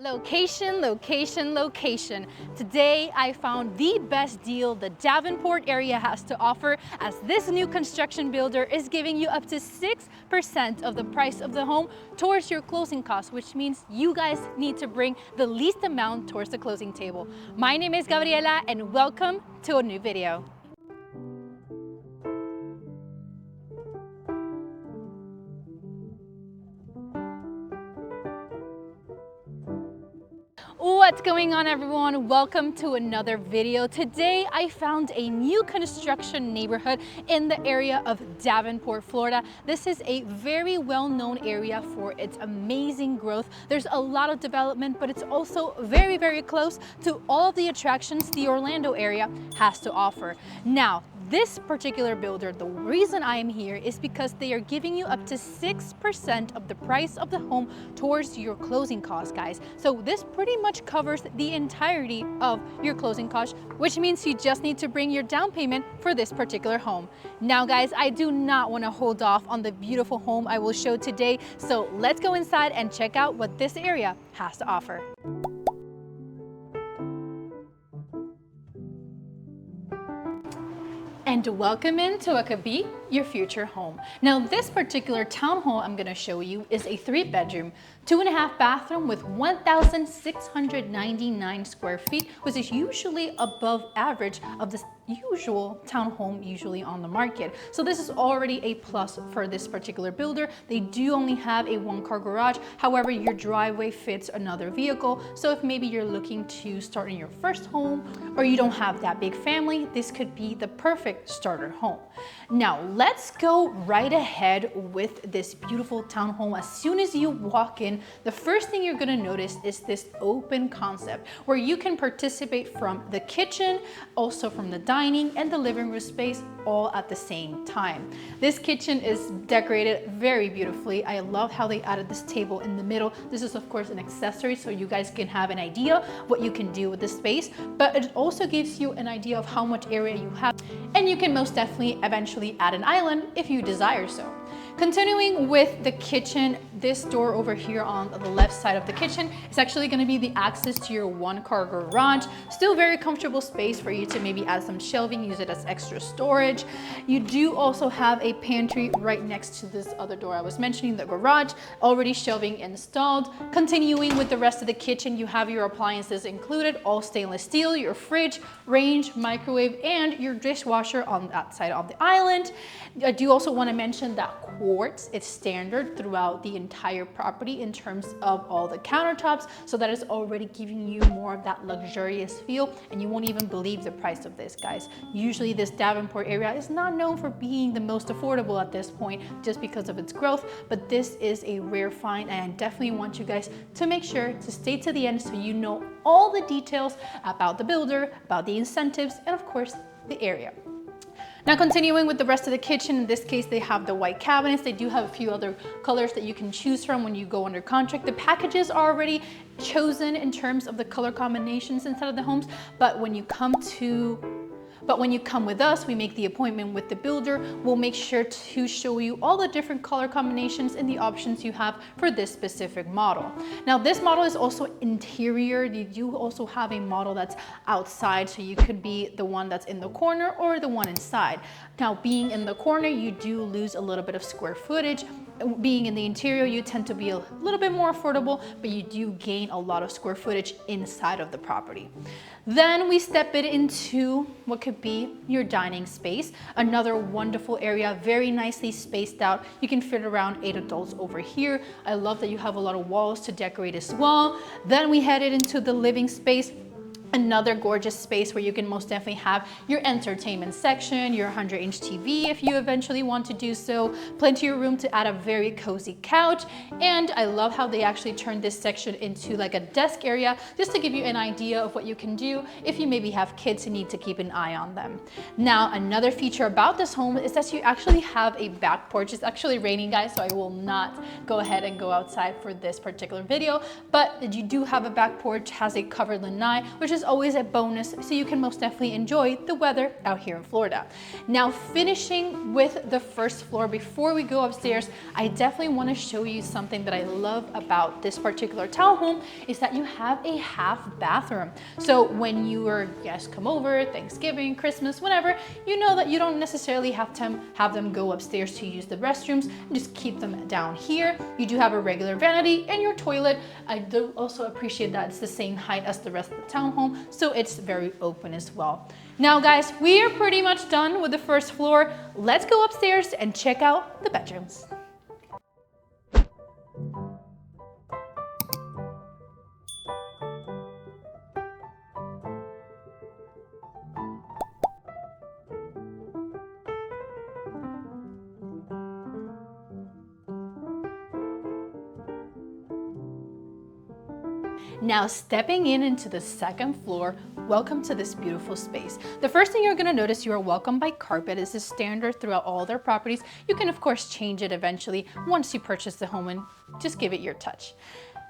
Location, location, location. Today I found the best deal the Davenport area has to offer, as this new construction builder is giving you up to 6% of the price of the home towards your closing costs, which means you guys need to bring the least amount towards the closing table. My name is Gabriela and welcome to a new video. What's going on, everyone? Welcome to another video. Today I found a new construction neighborhood in the area of Davenport, Florida. This is a very well-known area for its amazing growth. There's a lot of development, but it's also very, very close to all of the attractions the Orlando area has to offer. Now, this particular builder, the reason I am here is because they are giving you up to 6% of the price of the home towards your closing costs, guys. So this pretty much covers the entirety of your closing costs, which means you just need to bring your down payment for this particular home. Now, guys, I do not want to hold off on the beautiful home I will show today. So let's go inside and check out what this area has to offer. And welcome into what could be your future home. Now, this particular townhome I'm going to show you is a 3-bedroom, 2.5 bathroom with 1,699 square feet, which is usually above average of the usual townhome usually on the market. So this is already a plus for this particular builder. They do only have a 1-car garage. However, your driveway fits another vehicle. So if maybe you're looking to start in your first home or you don't have that big family, this could be the perfect starter home. Now, let's go right ahead with this beautiful townhome. As soon as you walk in, the first thing you're gonna notice is this open concept where you can participate from the kitchen, also from the dining and the living room space, all at the same time. This kitchen is decorated very beautifully. I love how they added this table in the middle. This is of course an accessory, so you guys can have an idea what you can do with this space, but it also gives you an idea of how much area you have, and you can most definitely eventually add an island if you desire so. Continuing with the kitchen, this door over here on the left side of the kitchen is actually going to be the access to your 1-car garage. Still very comfortable space for you to maybe add some shelving, use it as extra storage. You do also have a pantry right next to this other door I was mentioning, the garage, already shelving installed. Continuing with the rest of the kitchen, you have your appliances included, all stainless steel, your fridge, range, microwave, and your dishwasher on that side of the island. I do also want to mention that quartz is standard throughout the entire property in terms of all the countertops, so that is already giving you more of that luxurious feel, and you won't even believe the price of this, guys. Usually this Davenport area is not known for being the most affordable at this point just because of its growth, but this is a rare find, and I definitely want you guys to make sure to stay to the end so you know all the details about the builder, about the incentives, and of course the area. Now, continuing with the rest of the kitchen, in this case, they have the white cabinets. They do have a few other colors that you can choose from when you go under contract. The packages are already chosen in terms of the color combinations inside of the homes, but when you come with us, we make the appointment with the builder. We'll make sure to show you all the different color combinations and the options you have for this specific model. Now, this model is also interior. You do also have a model that's outside, so you could be the one that's in the corner or the one inside. Now, being in the corner, you do lose a little bit of square footage. Being in the interior, you tend to be a little bit more affordable, but you do gain a lot of square footage inside of the property. Then we step it into what could be your dining space. Another wonderful area, very nicely spaced out. You can fit around 8 adults over here. I love that you have a lot of walls to decorate as well. Then we headed into the living space. Another gorgeous space where you can most definitely have your entertainment section, your 100-inch TV if you eventually want to do so, plenty of room to add a very cozy couch, and I love how they actually turned this section into like a desk area just to give you an idea of what you can do if you maybe have kids and need to keep an eye on them. Now, another feature about this home is that you actually have a back porch. It's actually raining, guys, so I will not go ahead and go outside for this particular video, but you do have a back porch, has a covered lanai, which is is always a bonus, so you can most definitely enjoy the weather out here in Florida. Now, finishing with the first floor, before we go upstairs, I definitely want to show you something that I love about this particular townhome is that you have a half bathroom. So when your guests come over, Thanksgiving, Christmas, whatever, you know that you don't necessarily have to have them go upstairs to use the restrooms, just keep them down here. You do have a regular vanity and your toilet. I do also appreciate that it's the same height as the rest of the townhome, so it's very open as well. Now guys, we are pretty much done with the first floor. Let's go upstairs and check out the bedrooms. Now stepping into the second floor, welcome to this beautiful space. The first thing you're gonna notice, you are welcomed by carpet. This is standard throughout all their properties. You can of course change it eventually once you purchase the home and just give it your touch.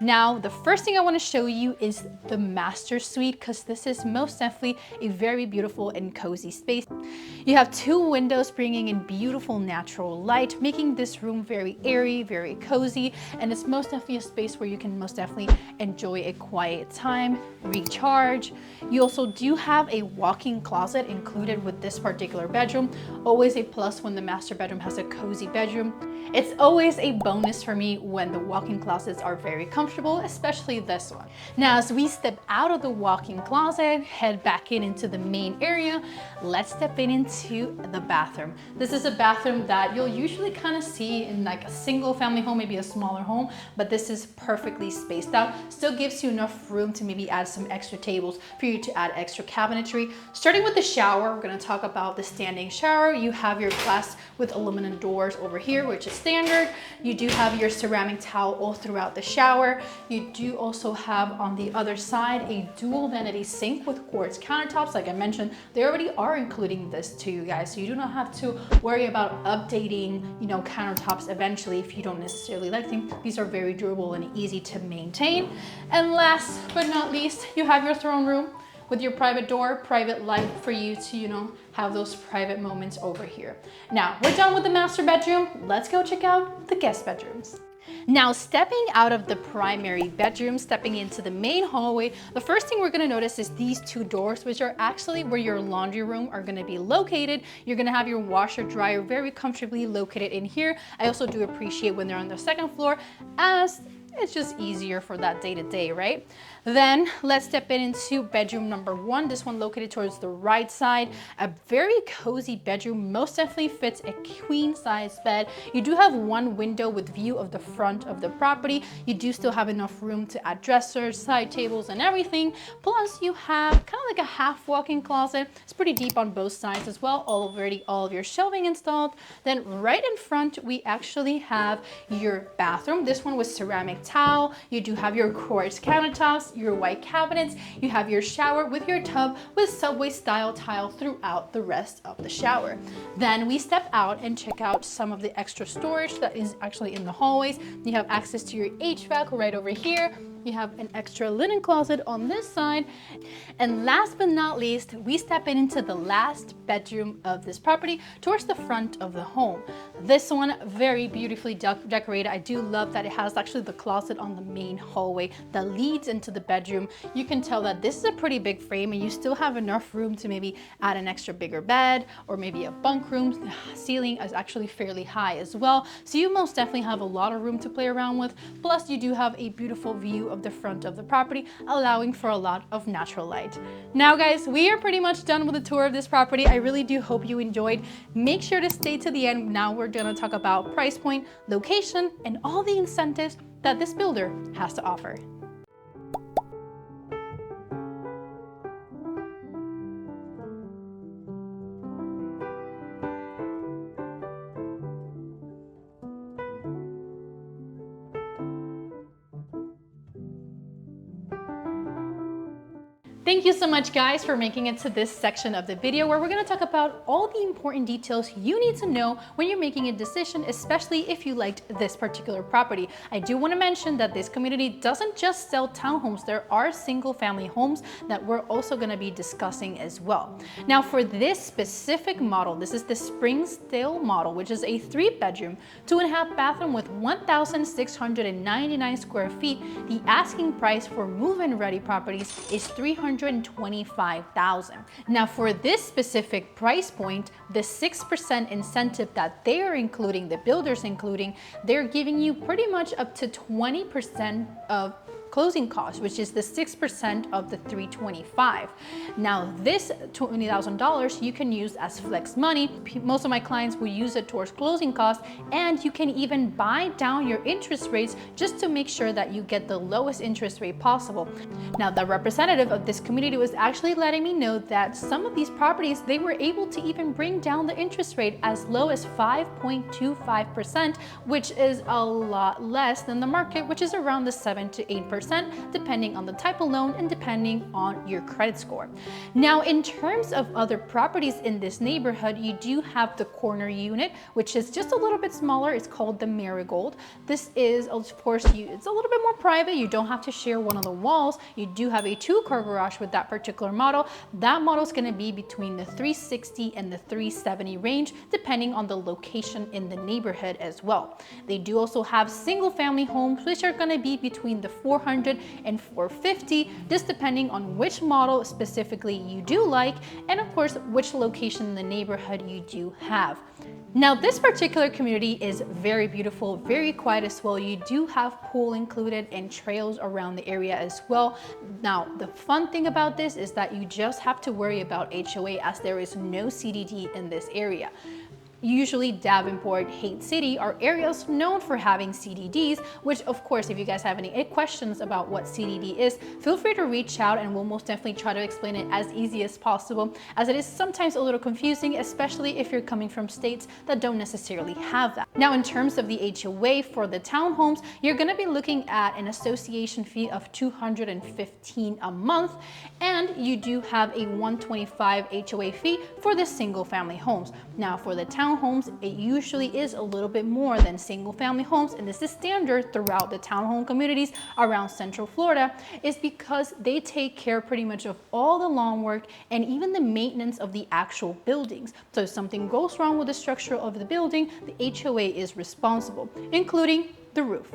Now, the first thing I want to show you is the master suite, because this is most definitely a very beautiful and cozy space. You have two windows bringing in beautiful natural light, making this room very airy, very cozy, and it's most definitely a space where you can most definitely enjoy a quiet time, recharge. You also do have a walk-in closet included with this particular bedroom. Always a plus when the master bedroom has a cozy bedroom. It's always a bonus for me when the walk-in closets are very comfortable, especially this one. Now, as we step out of the walk-in closet, head back into the main area, let's step into the bathroom. This is a bathroom that you'll usually kind of see in like a single family home, maybe a smaller home, but this is perfectly spaced out. Still gives you enough room to maybe add some extra tables for you to add extra cabinetry. Starting with the shower, we're going to talk about the standing shower. You have your glass with aluminum doors over here, which is standard. You do have your ceramic towel all throughout the shower. You do also have on the other side a dual vanity sink with quartz countertops. Like I mentioned, they already are including this to you guys, so you do not have to worry about updating, countertops eventually if you don't necessarily like them. These are very durable and easy to maintain. And last but not least, you have your throne room with your private door, private light for you to, have those private moments over here. Now, we're done with the master bedroom. Let's go check out the guest bedrooms. Now, stepping out of the primary bedroom, stepping into the main hallway, the first thing we're gonna notice is these two doors, which are actually where your laundry room are gonna be located. You're gonna have your washer dryer very comfortably located in here. I also do appreciate when they're on the second floor, as it's just easier for that day-to-day, right? Then let's step into bedroom number one. This one located towards the right side. A very cozy bedroom, most definitely fits a queen size bed. You do have one window with view of the front of the property. You do still have enough room to add dressers, side tables, and everything. Plus you have kind of like a half walk-in closet. It's pretty deep on both sides as well. Already all of your shelving installed. Then right in front, we actually have your bathroom. This one was ceramic towel. You do have your quartz countertops, your white cabinets. You have your shower with your tub with subway style tile throughout the rest of the shower. Then we step out and check out some of the extra storage that is actually in the hallways. You have access to your HVAC right over here. You have an extra linen closet on this side. And last but not least, we step into the last bedroom of this property towards the front of the home. This one, very beautifully decorated. I do love that it has actually the closet on the main hallway that leads into the bedroom. You can tell that this is a pretty big frame and you still have enough room to maybe add an extra bigger bed or maybe a bunk room. The ceiling is actually fairly high as well. So you most definitely have a lot of room to play around with. Plus you do have a beautiful view of the front of the property, allowing for a lot of natural light. Now guys, we are pretty much done with the tour of this property. I really do hope you enjoyed. Make sure to stay to the end. Now we're gonna talk about price point, location, and all the incentives that this builder has to offer. Thank you so much, guys, for making it to this section of the video where we're going to talk about all the important details you need to know when you're making a decision, especially if you liked this particular property. I do want to mention that this community doesn't just sell townhomes. There are single family homes that we're also going to be discussing as well. Now, for this specific model, this is the Springsdale model, which is a 3-bedroom, 2.5 bathroom with 1,699 square feet. The asking price for move-in ready properties is $325,000. Now, for this specific price point, the 6% incentive that they are including, the builders including, they're giving you pretty much up to 20% of closing costs, which is the 6% of the $325,000. Now, this $20,000 you can use as flex money. Most of my clients will use it towards closing costs, and you can even buy down your interest rates just to make sure that you get the lowest interest rate possible. Now, the representative of this community was actually letting me know that some of these properties, they were able to even bring down the interest rate as low as 5.25%, which is a lot less than the market, which is around the 7 to 8%. Depending on the type of loan and depending on your credit score. Now, in terms of other properties in this neighborhood, you do have the corner unit, which is just a little bit smaller. It's called the Marigold. This is, of course, it's a little bit more private. You don't have to share one of the walls. You do have a 2-car garage with that particular model. That model is going to be between the $360,000 and the $370,000 range, depending on the location in the neighborhood as well. They do also have single family homes, which are going to be between the $400,000 and $450,000, just depending on which model specifically you do like, and of course, which location in the neighborhood you do have. Now, this particular community is very beautiful, very quiet as well. You do have pool included and trails around the area as well. Now, the fun thing about this is that you just have to worry about HOA, as there is no CDD in this area. Usually Davenport, Haiti City are areas known for having CDDs, which of course, if you guys have any questions about what CDD is, feel free to reach out and we'll most definitely try to explain it as easy as possible, as it is sometimes a little confusing, especially if you're coming from states that don't necessarily have that. Now, in terms of the HOA for the townhomes, you're gonna be looking at an association fee of $215 a month, and you do have a $125 HOA fee for the single family homes. Now, for the townhomes, it usually is a little bit more than single family homes, and this is standard throughout the townhome communities around Central Florida, is because they take care pretty much of all the lawn work and even the maintenance of the actual buildings. So if something goes wrong with the structure of the building, the HOA is responsible, including the roof.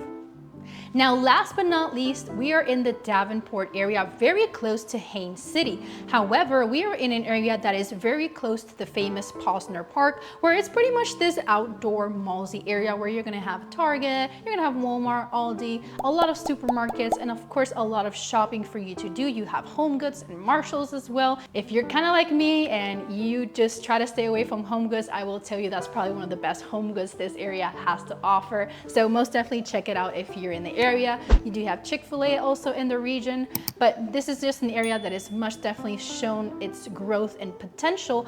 Now, last but not least, we are in the Davenport area, very close to Haiti City. However, we are in an area that is very close to the famous Posner Park, where it's pretty much this outdoor mallsy area where you're gonna have Target, you're gonna have Walmart, Aldi, a lot of supermarkets, and of course, a lot of shopping for you to do. You have Home Goods and Marshalls as well. If you're kind of like me and you just try to stay away from Home Goods, I will tell you that's probably one of the best Home Goods this area has to offer. So most definitely check it out if you're in the area. You do have Chick-fil-A also in the region, but this is just an area that is much definitely shown its growth and potential.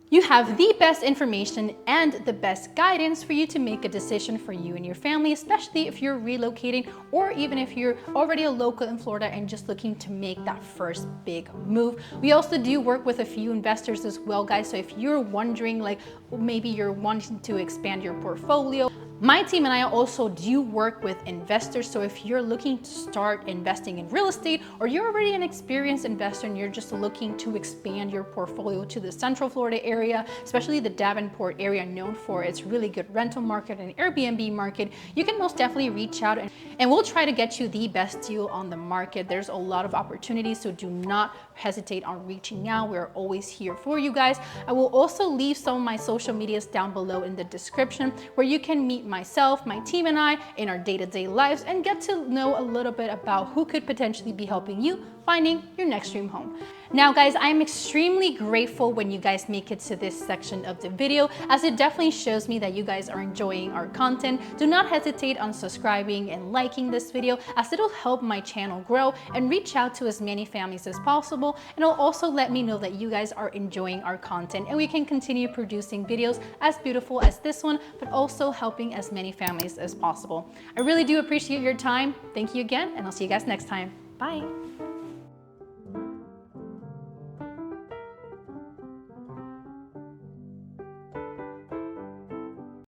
You have the best information and the best guidance for you to make a decision for you and your family, especially if you're relocating or even if you're already a local in Florida and just looking to make that first big move. We also do work with a few investors as well, guys. So if you're wondering, like maybe you're wanting to expand your portfolio, my team and I also do work with investors. So if you're looking to start investing in real estate, or you're already an experienced investor and you're just looking to expand your portfolio to the Central Florida area, especially the Davenport area, known for its really good rental market and Airbnb market, you can most definitely reach out and we'll try to get you the best deal on the market. There's a lot of opportunities, so do not hesitate on reaching out. We're always here for you guys. I will also leave some of my social medias down below in the description, where you can meet myself, my team, and I in our day-to-day lives and get to know a little bit about who could potentially be helping you finding your next dream home. Now, guys, I'm extremely grateful when you guys make it to this section of the video, as it definitely shows me that you guys are enjoying our content. Do not hesitate on subscribing and liking this video, as it'll help my channel grow and reach out to as many families as possible. And it'll also let me know that you guys are enjoying our content and we can continue producing videos as beautiful as this one, but also helping as many families as possible. I really do appreciate your time. Thank you again, and I'll see you guys next time. Bye.